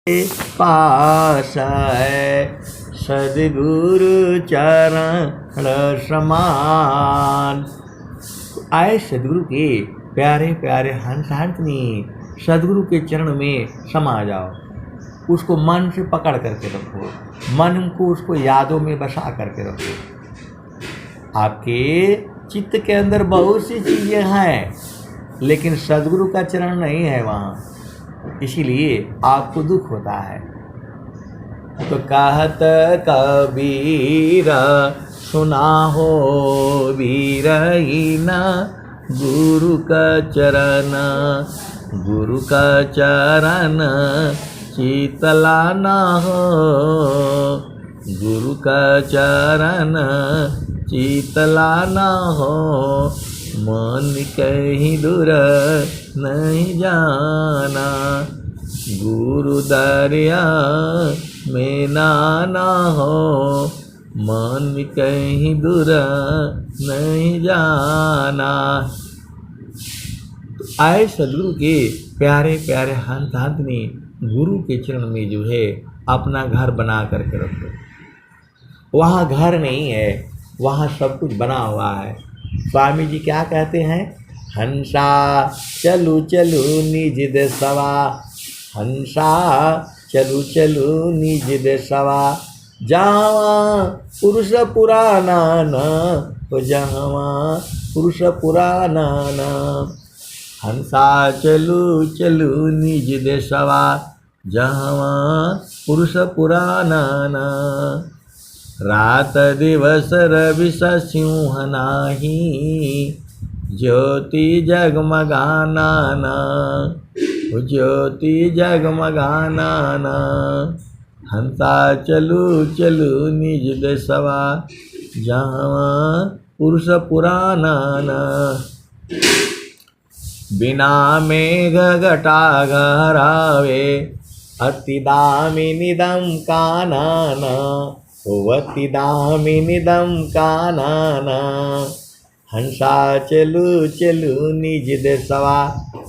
पास है सदगुरु चरण समान। आए सदगुरु के प्यारे प्यारे हंस हंसनी सदगुरु के चरण में समा जाओ। उसको मन से पकड़ करके रखो, मन को उसको यादों में बसा करके रखो। आपके चित्त के अंदर बहुत सी चीज़ें हैं, लेकिन सदगुरु का चरण नहीं है वहाँ, इसीलिए आपको दुख होता है। तो कहत कबीर सुना हो वीरहीना गुरु का चरण, गुरु का चरण शीतला न हो, गुरु का चरण शीतला न हो, मन कहीं दूर नहीं जाना, गुरु दरिया में ना हो, मन कहीं दूर नहीं जाना। तो आए सदगुरु के प्यारे प्यारे हंस हंसनी गुरु के चरण में जो है अपना घर बना करके रखो। वहाँ घर नहीं है, वहाँ सब कुछ बना हुआ है। स्वामी जी क्या कहते हैं? हंसा चलू चलू निज देशवा, हंसा चलू चलू निज देशवा, जहाँ पुरुष पुराना न हो, जहाँ पुरुष पुराना न। हंसा चलू चलू निज देशवा, जहाँ पुरुष पुराना न। रात दिवस रवि सिंह नाही, ज्योति जगमगाना ना, ज्योति जगमगाना ना। हंसा चलू चलू निज देशवा, जहाँ पुरुष पुराना ना। बिना मेघ घटा घरावे, अति दामिनीदम कानना, अति दामिनीदम कानना। हंसा चलू चलू निज देशवा,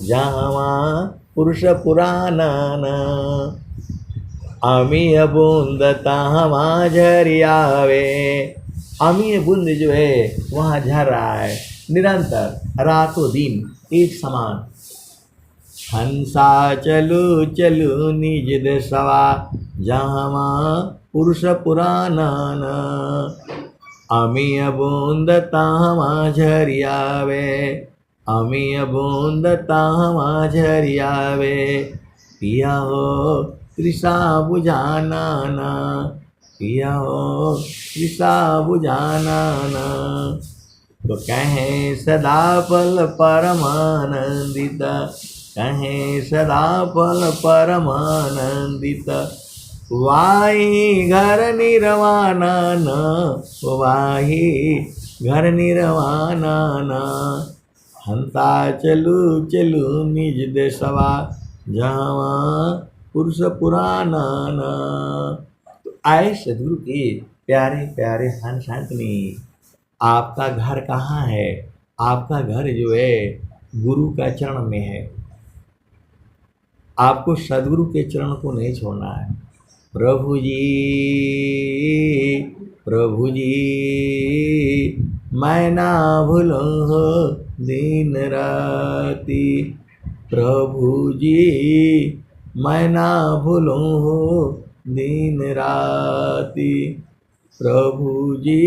जहाँ पुरुष पुराना ना। अमीय बूंद तहाँ झरियावे, अमीय बूंद जो है वहाँ झर रहा है निरंतर, रातों दिन एक समान। हंसा चलू चलू निज देशवा, जहाँ पुरुष पुराना ना। अमीय बूंद तहाँ झरियावे, अमीय बूंद तहाँ झरियावे, पिया हो तृषा बुझाना ना, पिया हो तृषा बुझाना ना। तो कहें सदा पल परमानंदित, कहें सदा पल परमानंदित, वाही घर निर्वाणा न, वाही घर निर्वाणा न। हंसा चलू चलू निज देशवा, जहाँ पुरुष पुराना न। तो आए सदगुरु के प्यारे प्यारे हंस हंसनी, आपका घर कहाँ है? आपका घर जो है गुरु का चरण में है। आपको सदगुरु के चरण को नहीं छोड़ना है। प्रभु जी प्रभु जी मैं ना भूलूँ हो दिन राती, प्रभु जी मैं ना भूलूँ हो दिन राती, प्रभु जी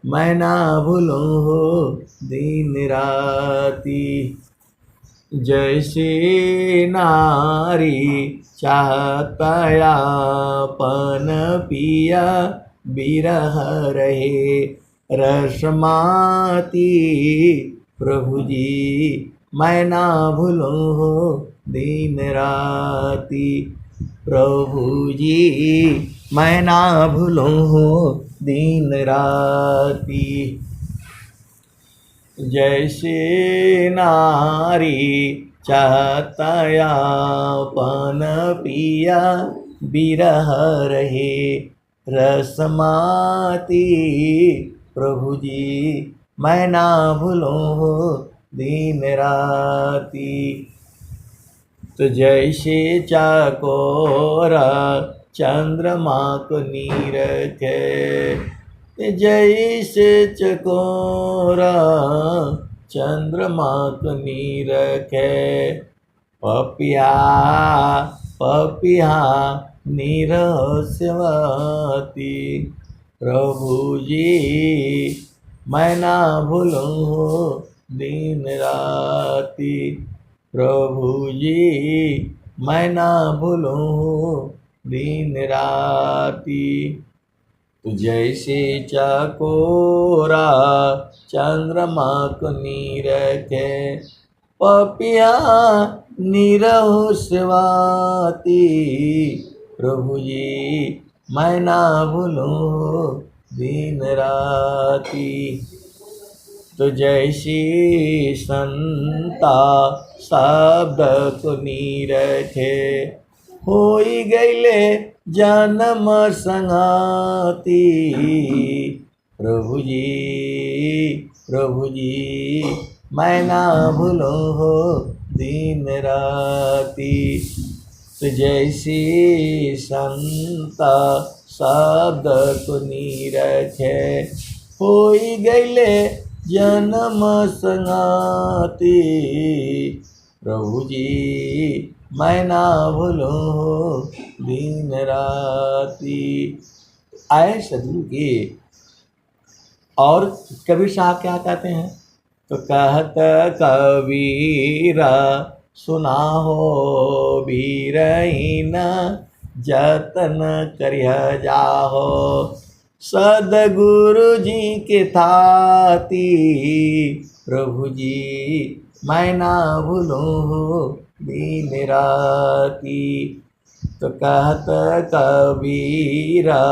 मैं ना भूलूँ हो दिन राती। जैसे नारी चाहता यापन पिया, बिरह रहे रसमाती, प्रभु जी मैं ना भूलूँ हो दिन राती, प्रभु जी मैं ना भूलूँ हो दिन राती। जैसे नारी चाहता यापन पिया, बिरह रहे रसमाती, प्रभु जी मैं ना भूलूँ हो दिन राती। तो जैसे चकोर चंद्रमा को नीरखे, जैसे चकोर चंद्रमा को नीरखे, पपिया पपिया निरस्यवती। प्रभु जी मैं ना भूलूं दिन राती, प्रभु जी मैं ना भूलूं दिन राती। तो जैसे चकोरा चंद्रमा को नीरखे, पपिया निरहो सेवाती। प्रभु जी मैं ना भूलूं दिन राती। तो जैसी संता शब्द को नीरखे, होई गईले जन्म संगाती। प्रभु जी मैं ना भूलो दिन राती। तो जैसी संता शब्द को नीरखे, होई गईले जन्म संगाती। प्रभु जी मैं ना भूलो दिन राती। आए सदगुरु की। और कबीर साहब क्या कहते हैं? तो कहत कबीरा सुना हो बीरहीन, जतन करिह जाहो सदगुरु जी के थाती। प्रभु जी मैं ना भूलूं दिन राती। तो कहत कबीरा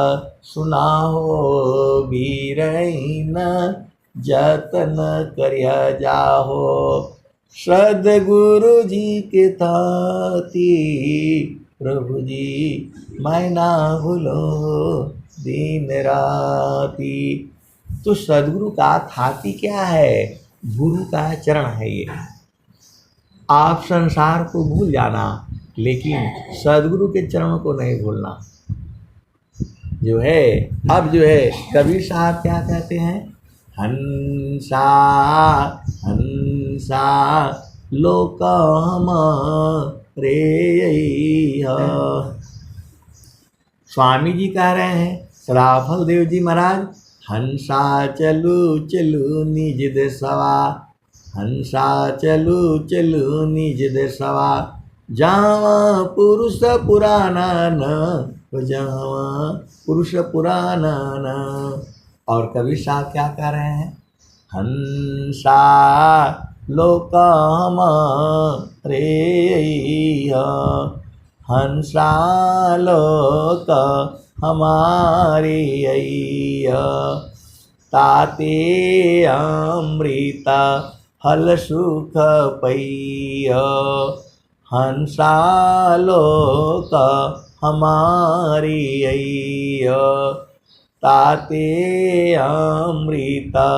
सुना हो बीरहीन, जतन करिह जाहो सदगुरु जी के थाती। प्रभु जी मैं ना भूलूं दिन राती। तो सदगुरु का थाती क्या है? गुरु का चरण है ये। आप संसार को भूल जाना, लेकिन सदगुरु के चरणों को नहीं भूलना जो है। अब जो है कबीर साहब क्या कहते हैं? हंसा हंसा लोक रे। स्वामी जी कह रहे हैं, सराफल देव जी महाराज, हंसा चलू चलू निज देशवा, हंसा चलू चलू निज देशवा, जावा पुरुष पुराना न, जावा पुरुष पुराना न। और कबीर साहब क्या कह रहे हैं? हंसा लोक रे, हंसा लोक हमारी ताते अमृता फल सुख पै। हंसा लोक हमारी ताते अमृता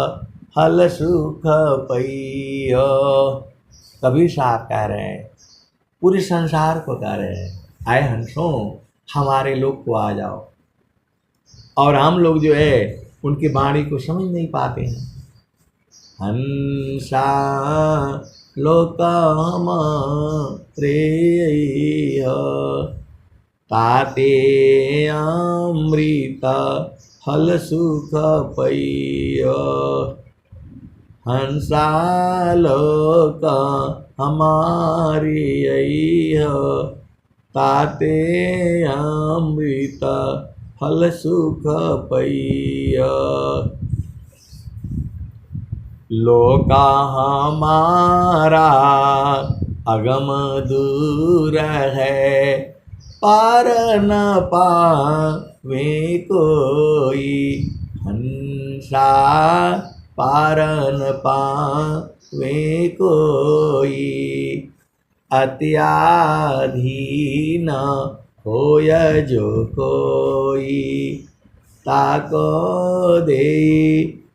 फल सुख पै। कबीर साहब कह रहे हैं, पूरे संसार को कह रहे हैं, आए हंसों हमारे लोग को आ जाओ। और हम लोग जो है उनकी वाणी को समझ नहीं पाते हैं। हंसा लोक रे, ताते अमृता फल सुख पै। हंसा लोक हमारी ताते अमृता फल सुख पै। लोका हमारा अगम दूर है, पार न पावे कोई। हंसा पार न पावे कोई, अत्याधीन होय जो कोई। ताको दे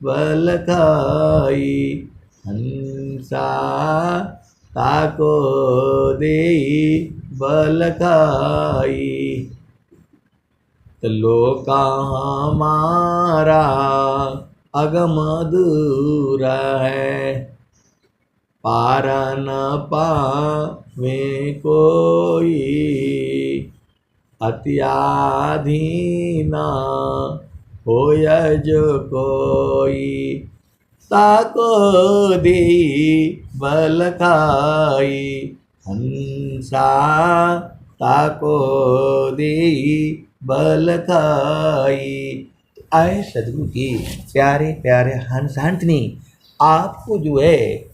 बल खाई, हंसा ताको देई बल खाई। तो लोका हमारा अगम दूर है, पार न पावे कोई। अत्याधीना होय जो कोई, ताको दी बल खाई। हंसा ताको दी बल खाई। आए सदगुरु की प्यारे प्यारे हंस हंसनी, आपको जो है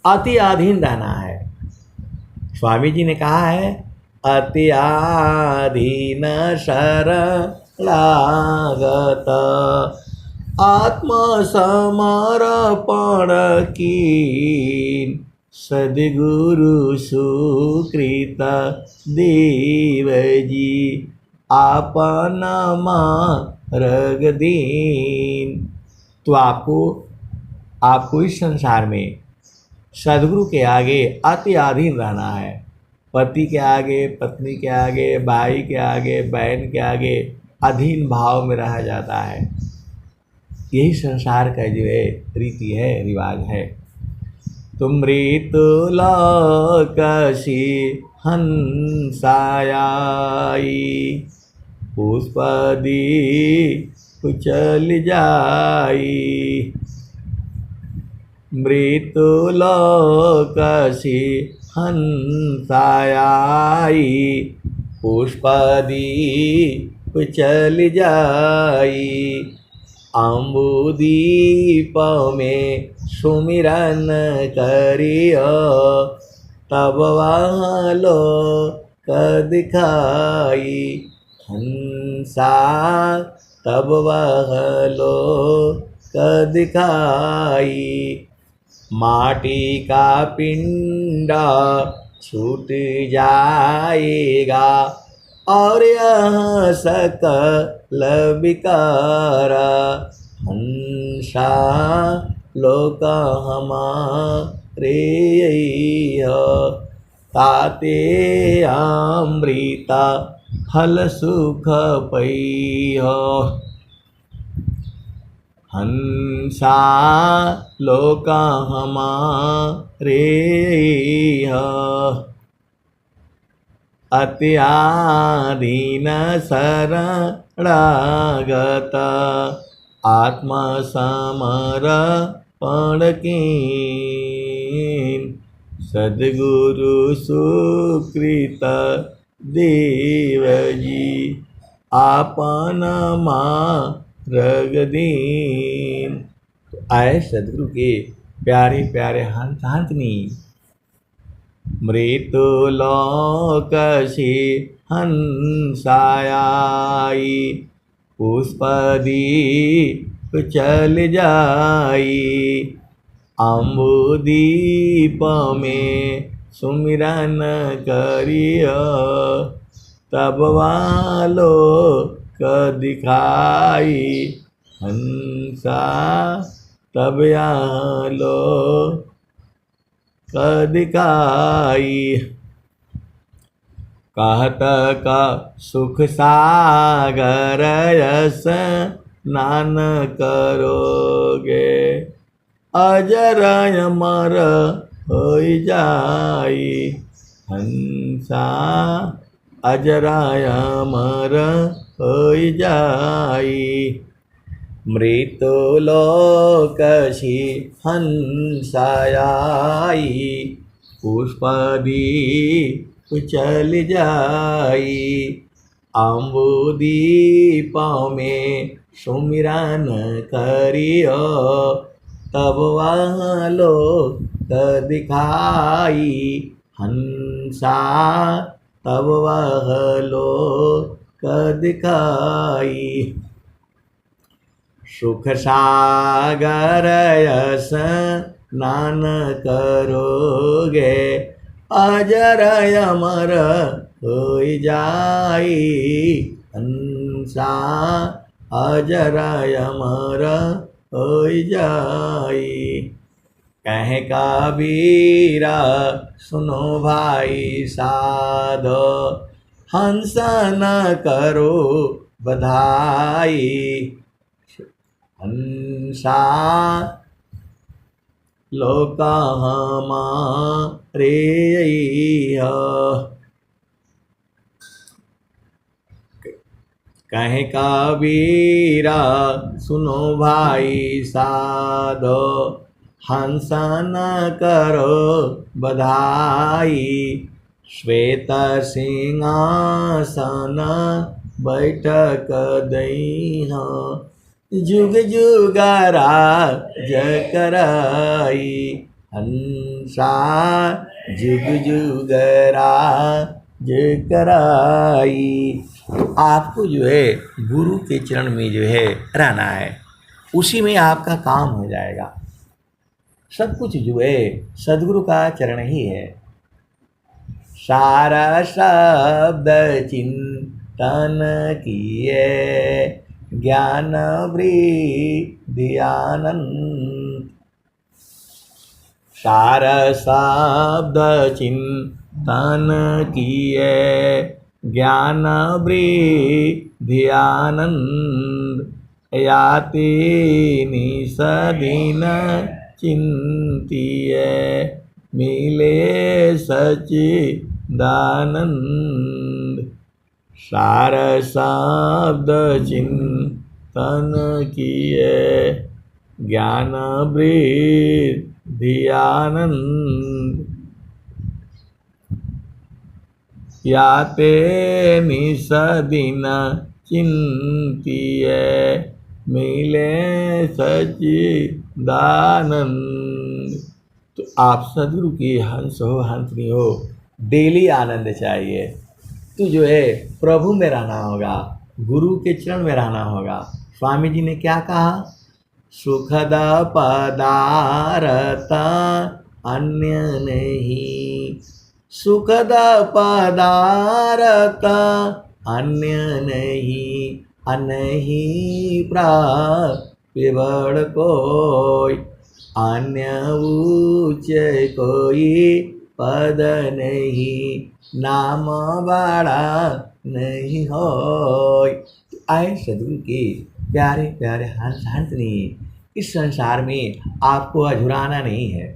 अति अधीन रहना है। स्वामी जी ने कहा है, अति अधीन शरणागत, आत्म समर्पण की। सद्गुरु सुकृत देव जी, आपन मार्ग दीन। तो आपको इस संसार में सद्गुरु के आगे अति अधीन रहना है। पति के आगे, पत्नी के आगे, भाई के आगे, बहन के आगे अधीन भाव में रहा जाता है। यही संसार का जो है रीति है, रिवाज है। तुम मृत्युलोक सी हंसाई, पुष्पदी कुचल जाई। मृत्युलोक सी हंसाई, पुष्पदी कुचल जाई। अम्बुदीप में सुमिरन करियो, तब वहाँ लोक दिखाई। हंसा तब वह लोक दिखाई। माटी का पिंडा छूट जाएगा, और यह सकल विकारा। हंसा लोक हमारे ताते अमृता फल सुख पै। हंसा लोक हमारे अत्याधीन शरणागत, आत्म समर्पण कीन। सद्गुरु सुकृत देव जी, आपन मार्ग दीन। आए सद्गुरु के प्यारे प्यारे हंस हंसनी, मृत्युलोक सी हंसाई, पुष्पदी कुचल जाई। अम्बुदीप में सुमिरन करियो, तब वहाँ लोक दिखाई। हंसा तब यहाँ लोक दिखाई। कहत का सुख सागर यस स्नान करोगे, अजर अमर होई जाई। हंसा अजर अमर होई जाई। मृत्युलोक सी हंसाई, पुष्पदी कुचल जाई। अम्बुदीप में सुमिरन करियो, तब वहाँ लोक दिखाई। हंसा तब वह लोक दिखाई। सुख सागर यस स्नान करोगे, अजर अमर होई जाई। हंसा अजर अमर होई जाई। कहे कबीरा सुनो भाई साधो, हंस न करो बधाई। हंसा लोक हमारे कहे कबीरा सुनो भाई साधो, हंस न करो बधाई। श्वेत सिंहासन बैठक दई, जुग जुग राज कराई। हंसा जुग जुग राज कराई। तो आपको जो है गुरु के चरण में जो है रहना है, उसी में आपका काम हो जाएगा। सब कुछ जो है सदगुरु का चरण ही है। सारा शब्द चिंतन किए, ज्ञान वृद्धि आनंद। सारा शब्द चिंतन किए, ज्ञान वृद्धि आनंद। याति निसदीन चिंतिए, मिले सच्चिदानंद। सार शब्द चिंतन किए, ज्ञान वृद्धि आनंद। याते निसदीन चिंतिए, मिले सच्चिदानंद। तो आप सदगुरु की हंस हो हंसनी हो, डेली आनंद चाहिए। तो जो है प्रभु में रहना होगा, गुरु के चरण में रहना होगा। स्वामी जी ने क्या कहा? सुखद पदार्थ अन्य नहीं, सुखद पदार्थ अन्य नहीं। अनहि प्रापिबड़ कोई, अन्य ऊंच कोई पद नहीं। नाम बड़ा नहीं होय। आए सदगुरु के प्यारे प्यारे हंस हंसनी, इस संसार में आपको अझुराना नहीं है।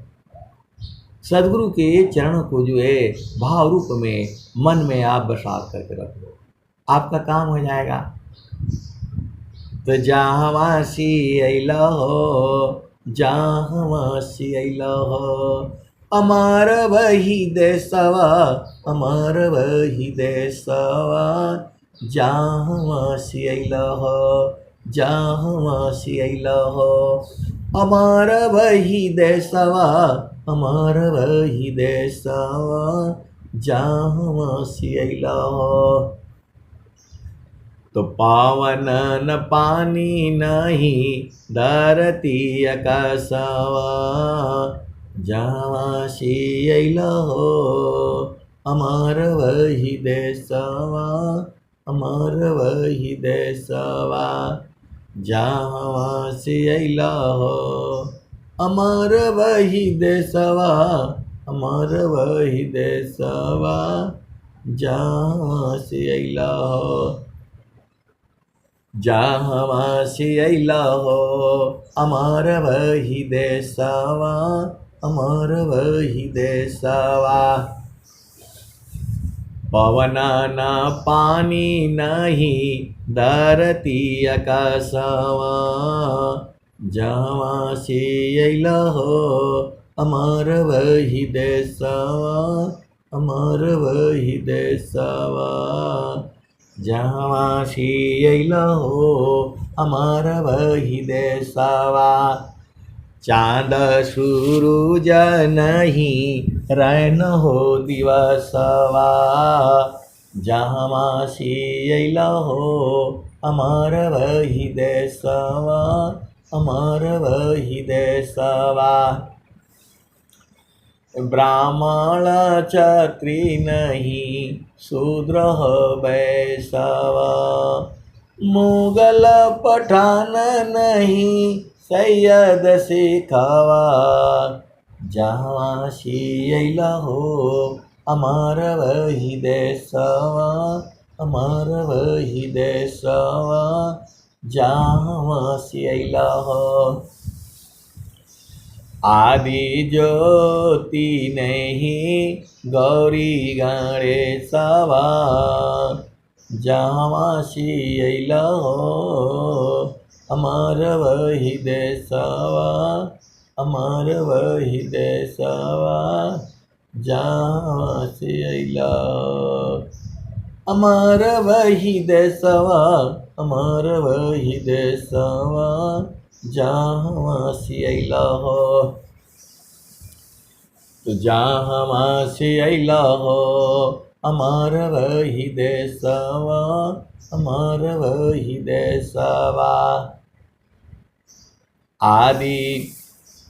सदगुरु के चरणों को जो है भाव रूप में मन में आप बसा करके रख लो, आपका काम हो जाएगा। तो जहाँ सी अल हो, जहाँ सी अल हो, अमर वही देशवा, अमर वही देशवा। जहाँ सी अल हो, जहाँ सी अल हो, अमर वही देशवा, अमर वही देशवा। जहाँ सी अल हो। तो पावन न पानी नहीं धरती आकाशवा, जहाँ सी अल हो, अमर वही देशवा, अमर वही देशवा। जहाँ सी अल हो, अमर वही देशवा, अमर वही देशवा। जहाँ सी अल हो, जहाँ सी अल हो, अमर वही देशवा, अमर वही देशवा। पवन न पानी नहीं धरती आकाशवा, जहाँ सी अल हो, अमर वही देशवा, अमर वही देशवा। जहाँ सी अल हो, अमर वही देशवा। चाँद सूरज नहीं रैन हो दिवसवा, जहाँ सी अल हो, अमर वही देशवा, अमर वही देशवा। ब्राह्मण क्षत्रिय नहीं शूद्र वैश्यवा, मुगल पठान नहीं सैयद सिखवा। जहाँ अइला हो अमर वही देशवा, अमर वही देशवा, जहाँ अइला हो। आदि ज्योति नहीं गौरी गणेशवा, जहाँ अइला हो अमर वही देशवा, अमर वही देशवा, जहाँ अइला। अमर वही देशवा, अमर वही देशवा, जहाँ अइला हो। तो जहाँ अइला हो अमर वही देशवा, अमर वही देशवा। आदि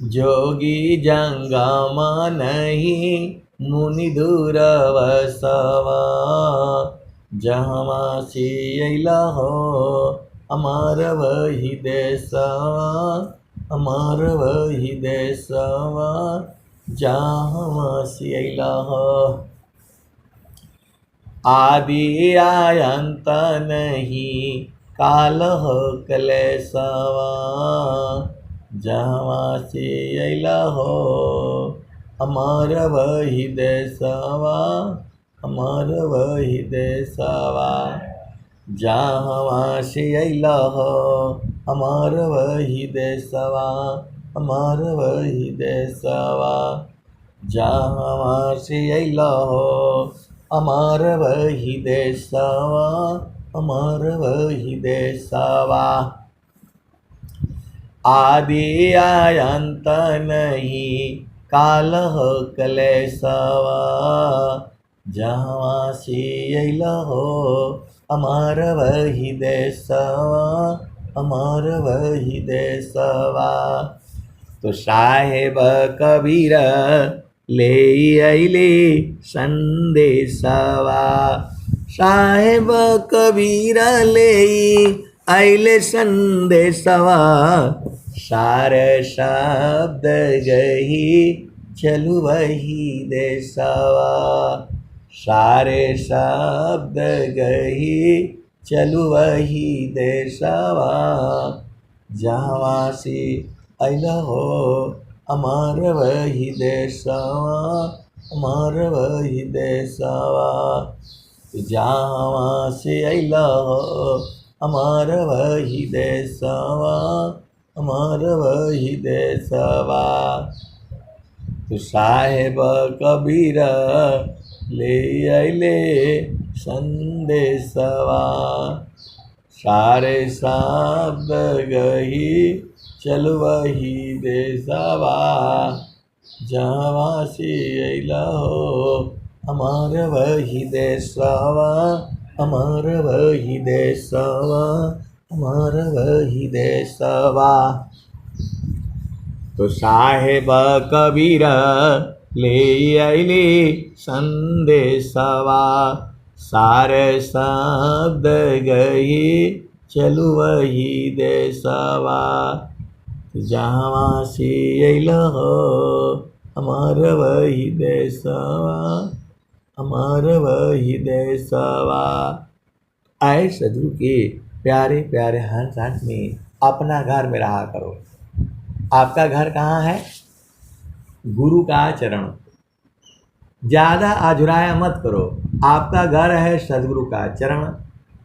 जोगी जंगम नहीं मुनि दूरवसवा, जहाँ अइला हो अमर वही देशवा, अमर वही देशवा, जहाँ अइला हो। आदि आयंत नहीं काल हो कलेशवा, जहाँ अइला हो अमर वही देशवा, अमर वही देशवा, जहाँ अइला हो अमर वही देशवा, अमर वही देशवा, जहाँ अइला हो अमर वही देशवा, अमर वही देशवा। आदि आयंत नहीं काल हो कलेशवा, जहाँ अइला हो अमर वही देशवा, अमर वही देशवा। तो साहेब कबीर ले अइले संदेशवा, साहेब कबीर ले अइले संदेशवा, सारे शब्द गही चलु वही देशवा, सारे शब्द गही चलु वही देशवा, जहाँ अइला हो अमर वही देशवा, अमर वही देशवा। जहाँ अइला हो अमर वही देशवा, अमर वही देशवा। तो साहेब कबीर ले अइले संदेशवा, सारे शब्द गही चल वही देशवा, जहाँ अइला हो अमर वही देशवा, अमर वही देशवा, अमर वही देशवा। तो साहेब कबीर ले अइले संदेशवा, सारे शब्द गही चलु वही देशवा, जहाँ अइला हो अमर वही देशवा, अमर वही देशवा। आए सदगुरु के प्यारे प्यारे हंस हंस में अपना घर में रहा करो। आपका घर कहाँ है? गुरु का चरण। ज़्यादा आजुराया मत करो। आपका घर है सदगुरु का चरण,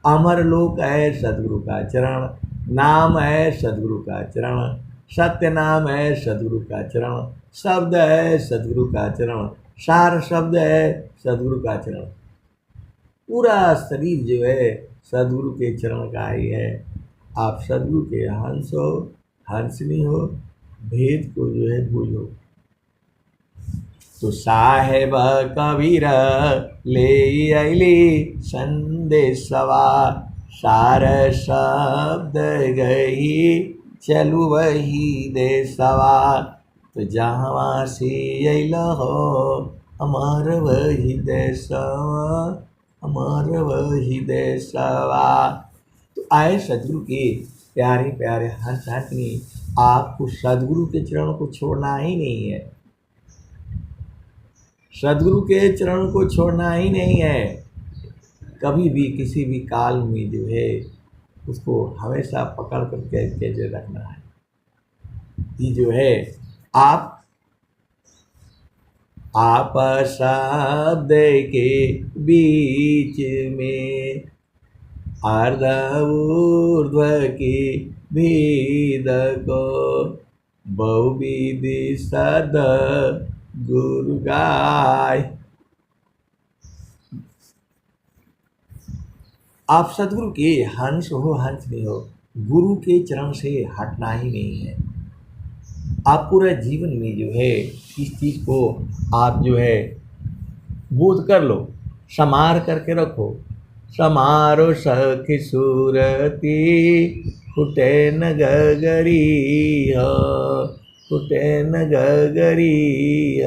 अमर लोक है सदगुरु का चरण, नाम है सदगुरु का चरण, सत्य नाम है सदगुरु का चरण, शब्द है सदगुरु का चरण, सार शब्द है सदगुरु का चरण। पूरा शरीर जो है सदगुरु के चरण का ही है। आप सदगुरु के हंस हो, हंसनी हो, भेद को जो है भूलो। तो साहेब कबीर ले अइले संदेशवा, सार शब्द गही चलु वही देशवा। तो जहाँ अइला हो अमर वही देशवा, अमर वही देशवा। तो आए सदगुरु के प्यारे प्यारे हंस हंसनी, आपको सदगुरु के चरणों को छोड़ना ही नहीं है। सदगुरु के चरण को छोड़ना ही नहीं है। कभी भी किसी भी काल में जो है उसको हमेशा पकड़ करके कैसे रखना है। ये जो है आप शब्द के बीच में अर्ध ऊर्ध्व की भेद को बहुविधि सद गुरु गाय। आप सदगुरु के हंस हो हंस नहीं हो, गुरु के चरण से हटना ही नहीं है। आप पूरा जीवन में जो है इस चीज़ को आप जो है बोध कर लो, समार करके रखो। समारो सखी सूरती फुटे न गगरी फुटे न गगरी।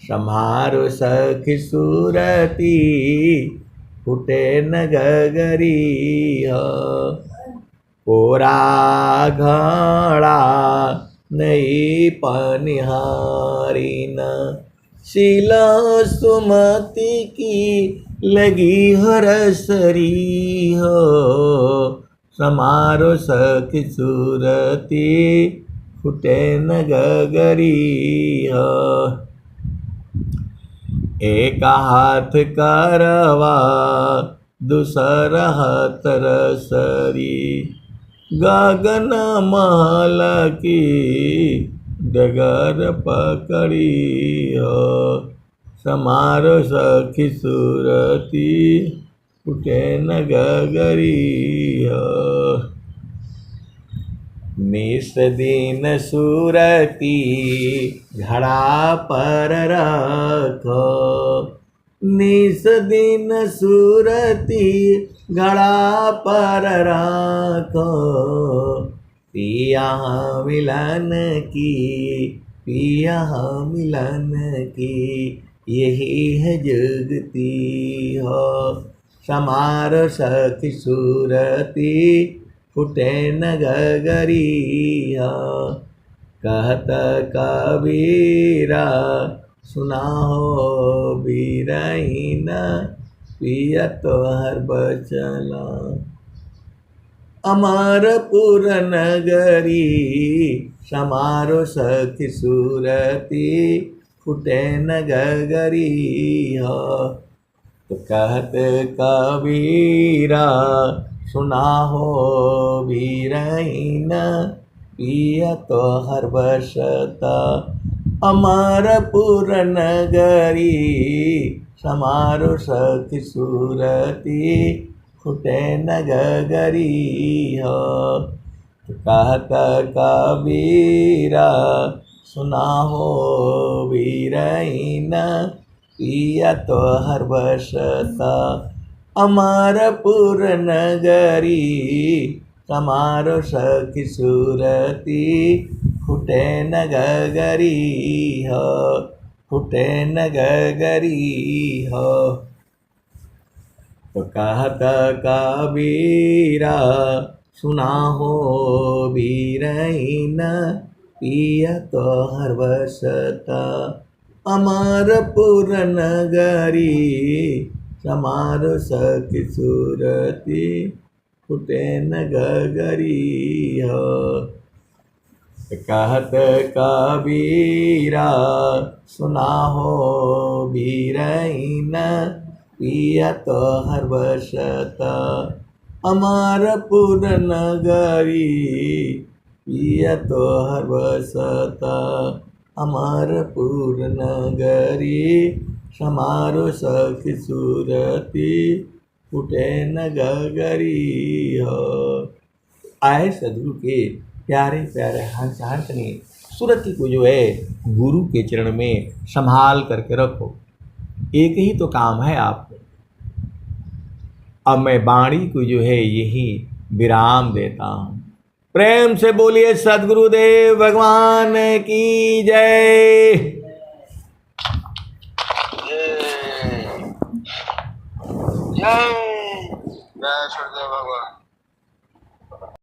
समारो सखी सूरती फुटे न गगरी। कोरा घड़ा नहीं पनिहारी न शीला सुमति की लगी हरसरी हो। समारो सखी सूरती फुटे न गगरी हो। एक हाथ करवा दूसरा हाथ रसरी गगन महल की डगर पकड़ी हो। समारो सखी सूरती फुटे न गगरी हो। निस दिन सूरती घड़ा पर रखो। निस दिन सूरती घड़ा पर रखो। पिया मिलन की पिया मिलन की यही है जुगती हो। समारो सखी सूरती फुटे न गगरी हो। कहत कबीरा सुना हो बीरहीन पिया तोहर बचला। अमरपुर नगरी समारो सखी सूरती फुटे न गगरी हो। तो कहत कबीरा सुना हो बीरहीन पिया तोहर बसता। अमरपुर नगरी समारो सखी सूरती फुटे न गगरी हो। कहत कबीरा सुना हो बीरहीन पिया तोहर बसता। अमरपुर नगरी समारो सखी सूरती फुटे न गगरी हो। फुटे न गगरी हो। तो कहत कबीरा सुना हो बीरहीन पिया तोहर बसता। अमरपुर नगरी समारो सखी सूरती फुटे न गगरी हो। कहत कबीरा सुना हो बीरहीन पिया तोहर बसता। अमरपुर नगरी पिया तोहर बसता। अमरपुर नगरी समारो सखी सूरती फुटे न गगरी हो। आए सदगुरु के प्यारे प्यारे हंस हंस ने सूरती को जो है गुरु के चरण में संभाल करके रखो। एक ही तो काम है आपको। अब मैं वाणी को जो है यही विराम देता हूँ। प्रेम से बोलिए सद्गुरुदेव भगवान की जय। जय जय सूर्यदेव भगवान।